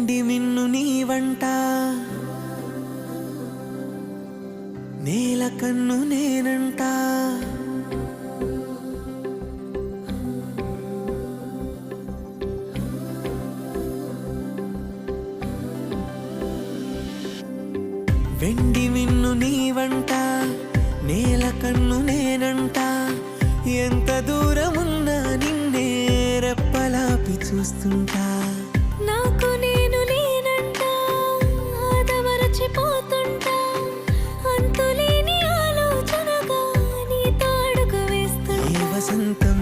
వెండి మిన్ను నీ వంట నేల కన్ను నేనంట వెండి మిన్ను నీ వంట నేల కన్ను నేనంట ఎంత దూరమున్నా నిన్నే రెప్పలాపి చూస్తుంటా నాకు నేను లేనంట ఆదమరచిపోతుంటా అంతులేని ఆలోచనగా నీ తాడుకు వేస్తుంటా ఈ వసంతం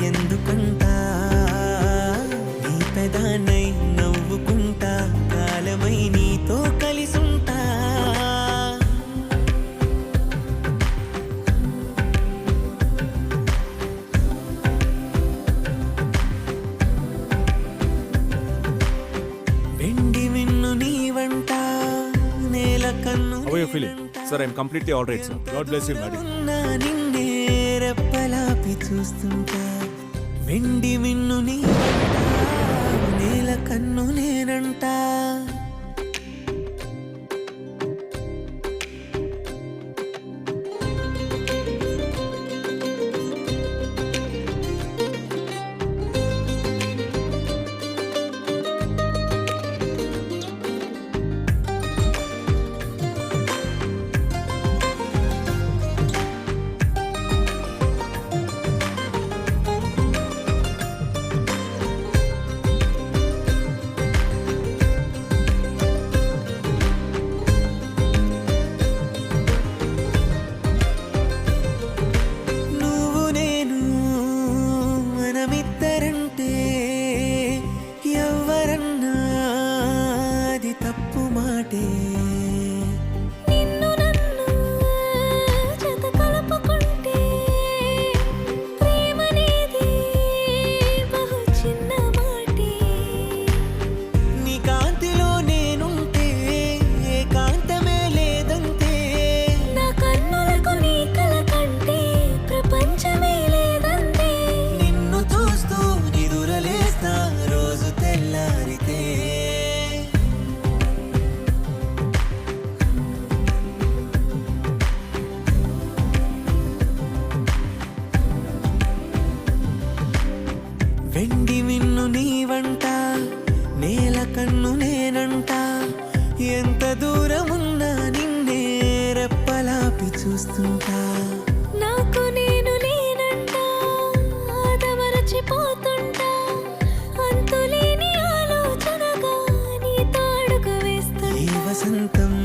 ఎందుకంట నీ పెదానై నవ్వుకుంటా కాలమై నీతో కలిసుంటా వెండి మిన్ను నీ వంట నేల కన్ను How are you feeling? Sir, I'm completely all right, sir. God bless you, madam. నా నిన్నే రెప్పలాపి చూస్తుంటా వెండి మిన్ను నీ వంట నేల కన్ను నేనంట నువ్వు నేను మనమిద్దరంటే ఎవరన్నా అది తప్పు మాటే నిన్ను నన్ను జత కలుపుకుంటే ప్రేమనేది బహు చిన్న మాటే నీ కాంతిలో నేనుంటే ఏకాంతమే లేదంతే నా కన్నులకు నీ కల కంటే ప్రపంచమే లేదంతే నిన్ను చూస్తూ నిదురలేస్తా రోజు తెల్లారితే వెండి మిన్ను నీ వంట నేల కన్ను నేనంట ఎంత దూరమున్నా నిన్నే రెప్పలాపి చూస్తుంటా నాకు నేను లేనంట ఆదమరచిపోతుంటా అంతులేని ఆలోచనగా నీ తాడుకు వేస్తుంటా ఈ వసంతం